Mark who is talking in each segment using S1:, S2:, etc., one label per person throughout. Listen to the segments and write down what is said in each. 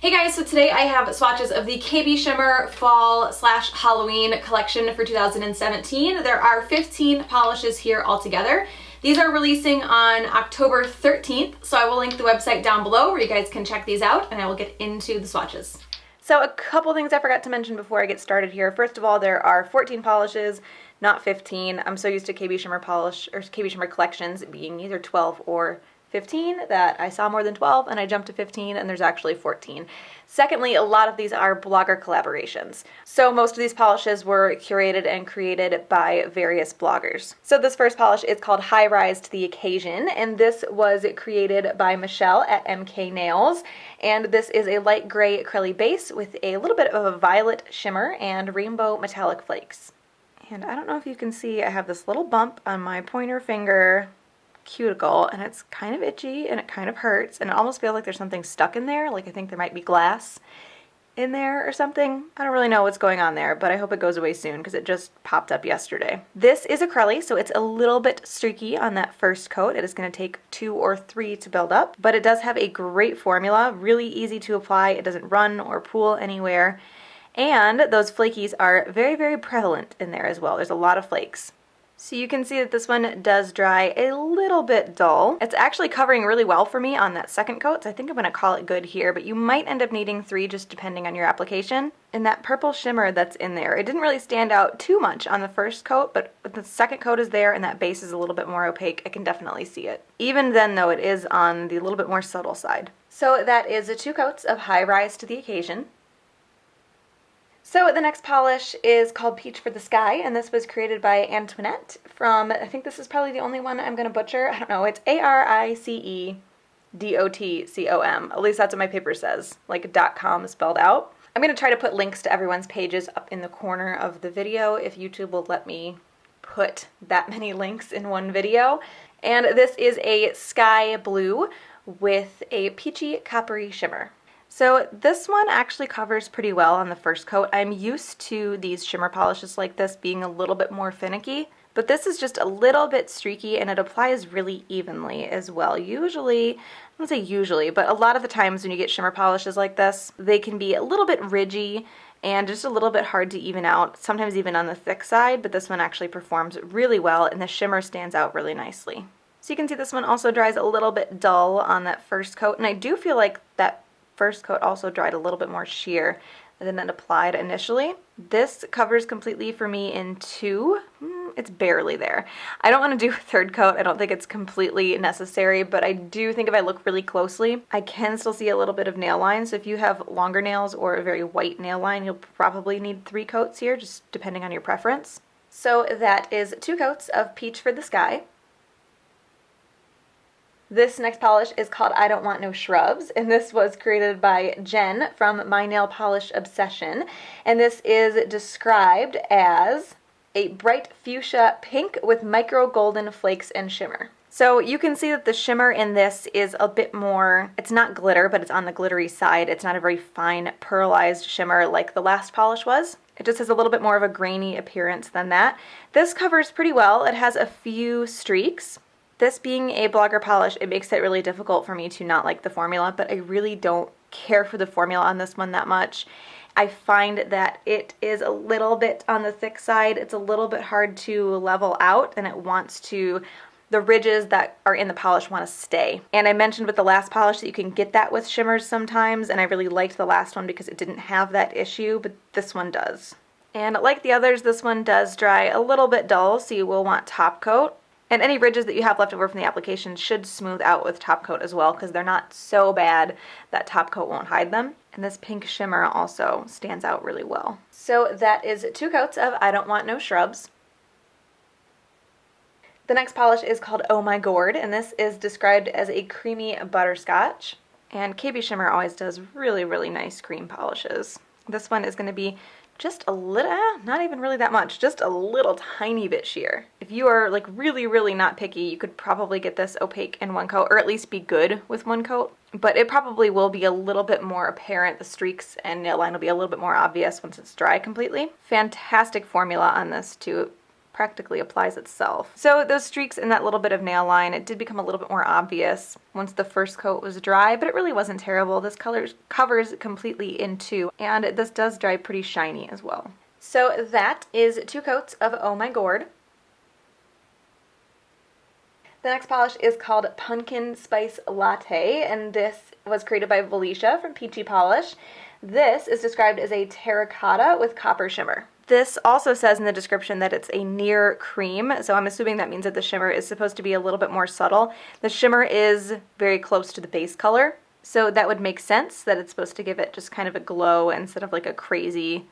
S1: Hey guys, so today I have swatches of the KBShimmer Fall/Halloween collection for 2017. There are 15 polishes here altogether. These are releasing on October 13th, so I will link the website down below where you guys can check these out, and I will get into the swatches. So a couple things I forgot to mention before I get started here. First of all, there are 14 polishes, not 15. I'm so used to KBShimmer polish or KBShimmer collections being either 12 or 15 that I saw more than 12 and I jumped to 15 and there's actually 14. Secondly, a lot of these are blogger collaborations. So most of these polishes were curated and created by various bloggers. So this first polish is called High Rise to the Occasion, and this was created by Michelle at MK Nails. And this is a light gray acrylic base with a little bit of a violet shimmer and rainbow metallic flakes. And I don't know if you can see, I have this little bump on my pointer finger cuticle, and it's kind of itchy and it kind of hurts, and it almost feels like there's something stuck in there, like I think there might be glass in there or something. I don't really know what's going on there, but I hope it goes away soon because it just popped up yesterday. This is acrylic, so it's a little bit streaky on that first coat. It is going to take 2 or 3 to build up, but it does have a great formula, really easy to apply. It doesn't run or pool anywhere, and those flakies are very, very prevalent in there as well. There's a lot of flakes. So you can see that this one does dry a little bit dull. It's actually covering really well for me on that second coat, so I think I'm going to call it good here, but you might end up needing 3 just depending on your application. And that purple shimmer that's in there, it didn't really stand out too much on the first coat, but the second coat is there and that base is a little bit more opaque. I can definitely see it. Even then though, it is on the little bit more subtle side. So that is 2 coats of High Rise to the Occasion. So the next polish is called Peach for the Sky, and this was created by Antoinette from, I think this is probably the only one I'm going to butcher. I don't know, it's ARICEDOTCOM. At least that's what my paper says, like .com spelled out. I'm going to try to put links to everyone's pages up in the corner of the video if YouTube will let me put that many links in one video. And this is a sky blue with a peachy coppery shimmer. So this one actually covers pretty well on the first coat. I'm used to these shimmer polishes like this being a little bit more finicky, but this is just a little bit streaky and it applies really evenly as well. Usually, I won't say usually, but a lot of the times when you get shimmer polishes like this, they can be a little bit ridgy and just a little bit hard to even out, sometimes even on the thick side, but this one actually performs really well and the shimmer stands out really nicely. So you can see this one also dries a little bit dull on that first coat, and I do feel like that first coat also dried a little bit more sheer than it applied initially. This covers completely for me in 2. It's barely there. I don't want to do a third coat. I don't think it's completely necessary, but I do think if I look really closely, I can still see a little bit of nail line. So if you have longer nails or a very white nail line, you'll probably need 3 coats here, just depending on your preference. So that is 2 coats of Peach for the Sky. This next polish is called I Don't Want No Shrubs, and this was created by Jen from My Nail Polish Obsession, and this is described as a bright fuchsia pink with micro golden flakes and shimmer. So you can see that the shimmer in this is a bit more, it's not glitter, but it's on the glittery side. It's not a very fine pearlized shimmer like the last polish was. It just has a little bit more of a grainy appearance than that. This covers pretty well. It has a few streaks. This being a blogger polish, it makes it really difficult for me to not like the formula, but I really don't care for the formula on this one that much. I find that it is a little bit on the thick side. It's a little bit hard to level out, and it wants to, the ridges that are in the polish want to stay. And I mentioned with the last polish that you can get that with shimmers sometimes, and I really liked the last one because it didn't have that issue, but this one does. And like the others, this one does dry a little bit dull, so you will want top coat. And any ridges that you have left over from the application should smooth out with top coat as well, because they're not so bad that top coat won't hide them. And this pink shimmer also stands out really well. So that is 2 coats of I Don't Want No Shrubs. The next polish is called Oh My Gourd, and this is described as a creamy butterscotch. And KBShimmer always does really, really nice cream polishes. This one is going to be just a little, not even really that much, just a little tiny bit sheer. If you are like really, really not picky, you could probably get this opaque in 1 coat, or at least be good with 1 coat. But it probably will be a little bit more apparent. The streaks and nail line will be a little bit more obvious once it's dry completely. Fantastic formula on this too.
S2: practically applies itself. So those streaks and that little bit of nail line, it did become a little bit more obvious once the first coat was dry, but it really wasn't terrible. This color covers completely in two, and this does dry pretty shiny as well. So that is 2 coats of Oh My Gourd. The next polish is called Pumpkin Spice Latte, and this was created by Felicia from Peachy Polish. This is described as a terracotta with copper shimmer. This also says in the description that it's a near cream, so I'm assuming that means that the shimmer is supposed to be a little bit more subtle. The shimmer is very close to the base color, so that would make sense that it's supposed to give it just kind of a glow instead of like a crazy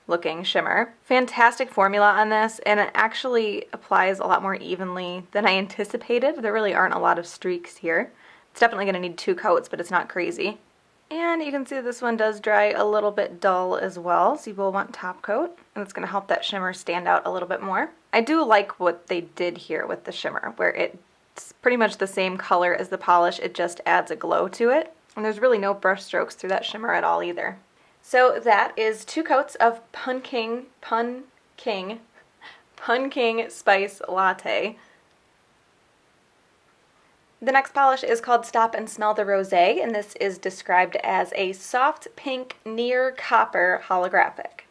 S2: looking shimmer. Fantastic formula on this, and it actually applies a lot more evenly than I anticipated. There really aren't a lot of streaks here. It's definitely going to need 2 coats, but it's not crazy. And you can see this one does dry a little bit dull as well, so you will want top coat, and it's going to help that shimmer stand out a little bit more. I do like what they did here with the shimmer, where it's pretty much the same color as the polish, it just adds a glow to it. And there's really no brush strokes through that shimmer at all either. So that is 2 coats of Pumpkin Spice Latte. The next polish is called Stop and Smell the Rosé, and this is described as a soft pink near copper holographic.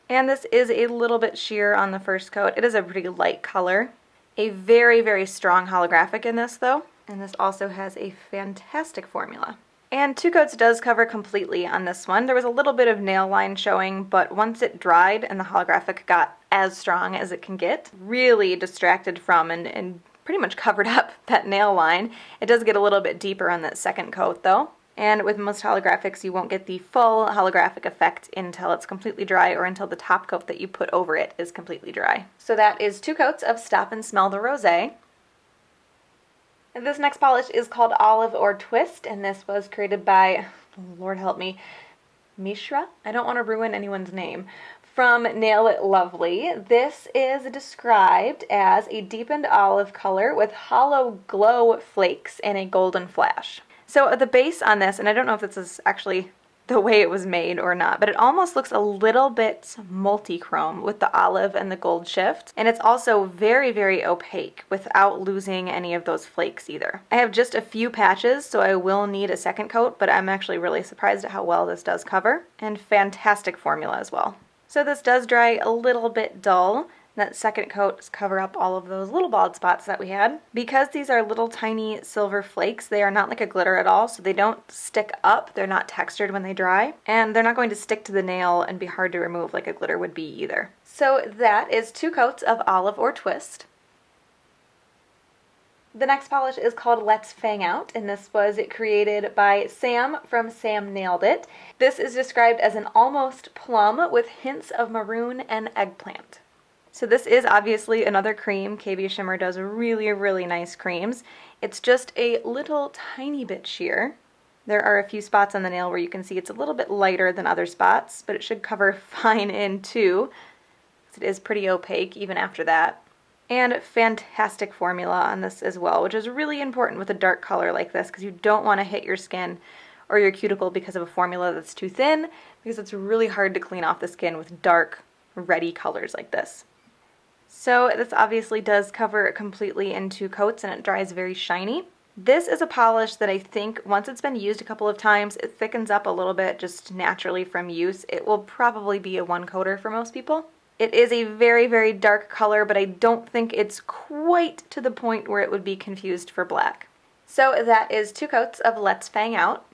S2: And this is a little bit sheer on the first coat. It is a pretty light color. A very, very strong holographic in this though, and this also has a fantastic formula. And 2 coats does cover completely on this one. There was a little bit of nail line showing, but once it dried and the holographic got as strong as it can get, really distracted from and pretty much covered up that nail line. It does get a little bit deeper on that second coat though. And with most holographics, you won't get the full holographic effect until it's completely dry or until the top coat that you put over it is completely dry. So that is 2 coats of Stop and Smell the Rosé. And this next polish is called Olive or Twist, and this was created by, Lord help me, Mishra? I don't want to ruin anyone's name. From Nail It Lovely. This is described as a deepened olive color with hollow glow flakes and a golden flash. So the base on this, and I don't know if this is actually the way it was made or not, but it almost looks a little bit multi-chrome with the olive and the gold shift, and it's also very, very opaque without losing any of those flakes either. I have just a few patches, so I will need a second coat, but I'm actually really surprised at how well this does cover, and fantastic formula as well. So this does dry a little bit dull. That second coat cover up all of those little bald spots that we had. Because these are little tiny silver flakes, they are not like a glitter at all, so they don't stick up, they're not textured when they dry, and they're not going to stick to the nail and be hard to remove like a glitter would be either. So that is 2 coats of Olive or Twist. The next polish is called Lex Fang Out, and this was created by Sam from Sam Nailed It. This is described as an almost plum with hints of maroon and eggplant. So this is obviously another cream. KBShimmer does really, really nice creams. It's just a little tiny bit sheer. There are a few spots on the nail where you can see it's a little bit lighter than other spots, but it should cover fine in too. It is pretty opaque even after that. And fantastic formula on this as well, which is really important with a dark color like this because you don't want to hit your skin or your cuticle because of a formula that's too thin, because it's really hard to clean off the skin with dark, reddy colors like this. So this obviously does cover completely in 2 coats and it dries very shiny. This is a polish that I think once it's been used a couple of times, it thickens up a little bit just naturally from use. It will probably be a 1-coater for most people. It is a very, very dark color, but I don't think it's quite to the point where it would be confused for black. So that is 2 coats of Lex Fang Out.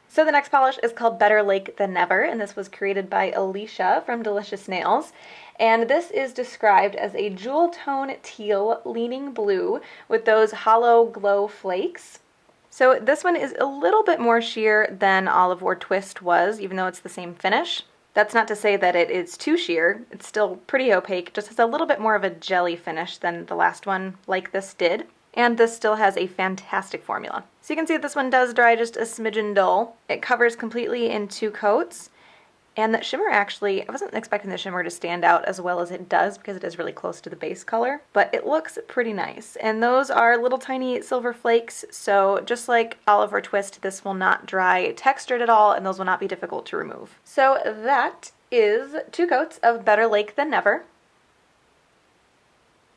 S2: So the next polish is called Better Late Than Never, and this was created by Alicia from Delicious Nails. And this is described as a jewel tone teal leaning blue with those hollow glow flakes. So this one is a little bit more sheer than Olive or Twist was, even though it's the same finish. That's not to say that it is too sheer. It's still pretty opaque, just has a little bit more of a jelly finish than the last one like this did. And this still has a fantastic formula. So you can see that this one does dry just a smidgen dull. It covers completely in 2 coats. And that shimmer actually, I wasn't expecting the shimmer to stand out as well as it does because it is really close to the base color, but it looks pretty nice. And those are little tiny silver flakes, so just like Olive or Twist, this will not dry textured at all and those will not be difficult to remove. So that is 2 coats of Better Lake Than Never.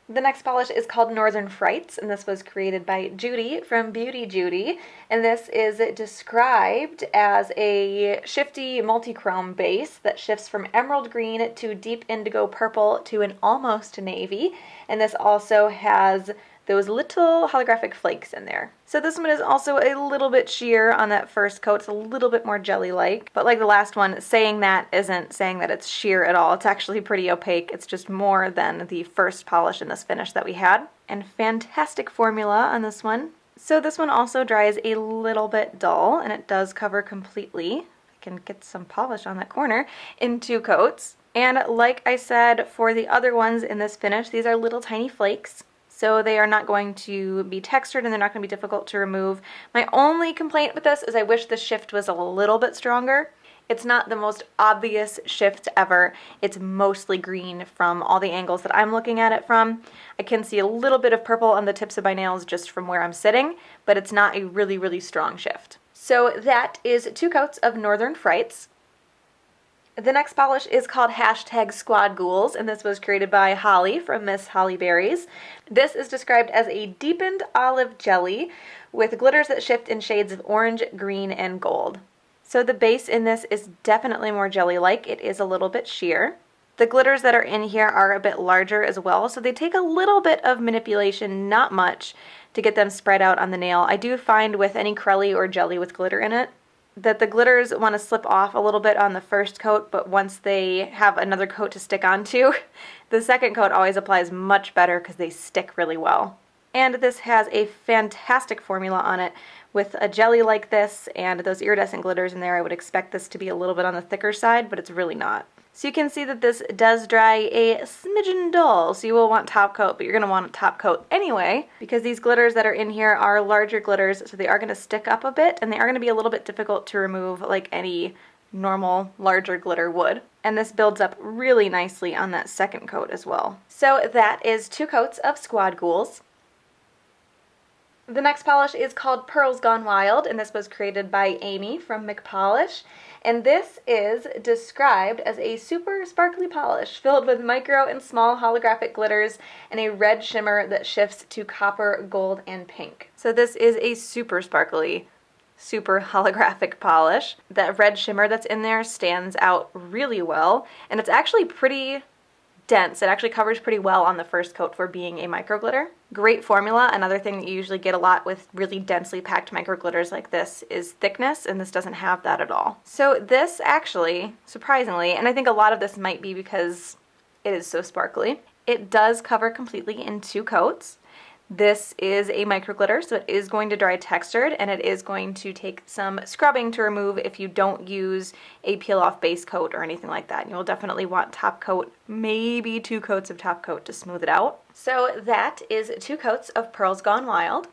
S2: The next polish is called Northern Frights, and this was created by Judy from Beauty Judy, and this is described as a shifty multi-chrome base that shifts from emerald green to deep indigo purple to an almost navy, and this also has those little holographic flakes in there. So this one is also a little bit sheer on that first coat. It's a little bit more jelly-like, but like the last one, saying that isn't saying that it's sheer at all. It's actually pretty opaque. It's just more than the first polish in this finish that we had. And fantastic formula on this one. So this one also dries a little bit dull, and it does cover completely. I can get some polish on that corner in 2 coats. And like I said, for the other ones in this finish, these are little tiny flakes. So they are not going to be textured and they're not going to be difficult to remove. My only complaint with this is I wish the shift was a little bit stronger. It's not the most obvious shift ever. It's mostly green from all the angles that I'm looking at it from. I can see a little bit of purple on the tips of my nails just from where I'm sitting, but it's not a really, really strong shift. So that is 2 coats of Northern Frights. The next polish is called #Squad Ghouls, and this was created by Holly from Miss Holly Berries. This is described as a deepened olive jelly with glitters that shift in shades of orange, green, and gold. So the base in this is definitely more jelly-like. It is a little bit sheer. The glitters that are in here are a bit larger as well, so they take a little bit of manipulation, not much, to get them spread out on the nail. I do find with any crelly or jelly with glitter in it, that the glitters want to slip off a little bit on the first coat, but once they have another coat to stick onto, the second coat always applies much better because they stick really well. And this has a fantastic formula on it. With a jelly like this and those iridescent glitters in there, I would expect this to be a little bit on the thicker side, but it's really not. So you can see that this does dry a smidgen dull, so you will want top coat, but you're going to want a top coat anyway, because these glitters that are in here are larger glitters, so they are going to stick up a bit, and they are going to be a little bit difficult to remove like any normal larger glitter would. And this builds up really nicely on that second coat as well. So that is 2 coats of Squad Ghouls. The next polish is called Pearls Gone Wild, and this was created by Amy from McPolish. And this is described as a super sparkly polish filled with micro and small holographic glitters and a red shimmer that shifts to copper, gold, and pink. So this is a super sparkly, super holographic polish. That red shimmer that's in there stands out really well, and it's actually pretty dense. It actually covers pretty well on the first coat for being a micro glitter. Great formula. Another thing that you usually get a lot with really densely packed micro glitters like this is thickness, and this doesn't have that at all. So this actually, surprisingly, and I think a lot of this might be because it is so sparkly, it does cover completely in 2 coats. This is a micro glitter, so it is going to dry textured, and it is going to take some scrubbing to remove if you don't use a peel-off base coat or anything like that. You'll definitely want top coat, maybe 2 coats of top coat to smooth it out. So that is 2 coats of Pearls Gone Wild.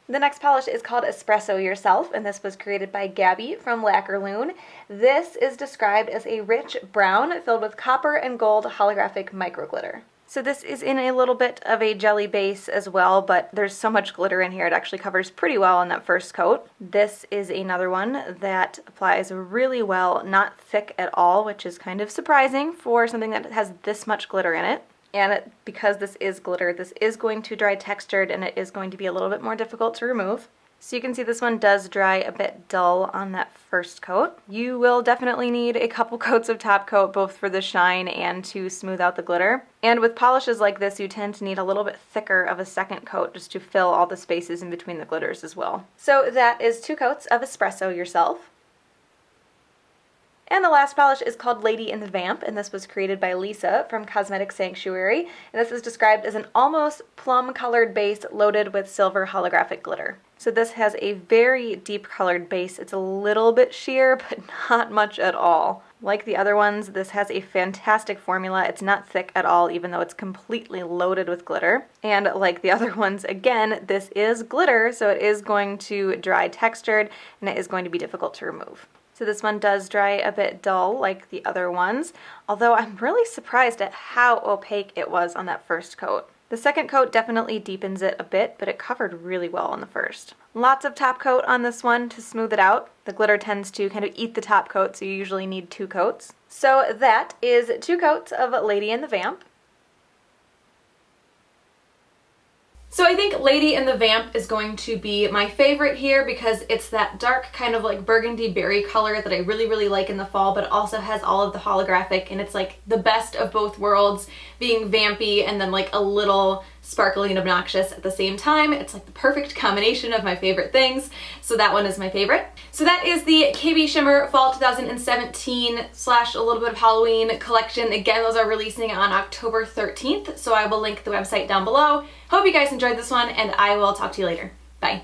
S2: The next polish is called Espresso Yourself, and this was created by Gabby from Lacquerloon. This is described as a rich brown filled with copper and gold holographic micro glitter. So this is in a little bit of a jelly base as well, but there's so much glitter in here it actually covers pretty well on that first coat. This is another one that applies really well, not thick at all, which is kind of surprising for something that has this much glitter in it. And because this is glitter, this is going to dry textured, and it is going to be a little bit more difficult to remove. So you can see this one does dry a bit dull on that first coat. You will definitely need a couple coats of top coat, both for the shine and to smooth out the glitter. And with polishes like this, you tend to need a little bit thicker of a second coat just to fill all the spaces in between the glitters as well. So that is 2 coats of Espresso Yourself. And the last polish is called Lady in the Vamp, and this was created by Lisa from Cosmetic Sanctuary. And this is described as an almost plum-colored base loaded with silver holographic glitter. So this has a very deep colored base. It's a little bit sheer, but not much at all. Like the other ones, this has a fantastic formula. It's not thick at all, even though it's completely loaded with glitter. And like the other ones, again, this is glitter, so it is going to dry textured, and it is going to be difficult to remove. So this one does dry a bit dull like the other ones, although I'm really surprised at how opaque it was on that first coat. The second coat definitely deepens it a bit, but it covered really well on the first. Lots of top coat on this one to smooth it out. The glitter tends to kind of eat the top coat, so you usually need 2 coats. So that is 2 coats of Lady and the Vamp.
S1: So I think Lady and the Vamp is going to be my favorite here because it's that dark kind of like burgundy berry color that I really, really like in the fall, but it also has all of the holographic, and it's like the best of both worlds, being vampy and then like a little sparkly and obnoxious at the same time. It's like the perfect combination of my favorite things. So that one is my favorite. So that is the KBShimmer Fall 2017 / a little bit of Halloween collection. Again, those are releasing on October 13th. So I will link the website down below. Hope you guys enjoyed this one, and I will talk to you later. Bye.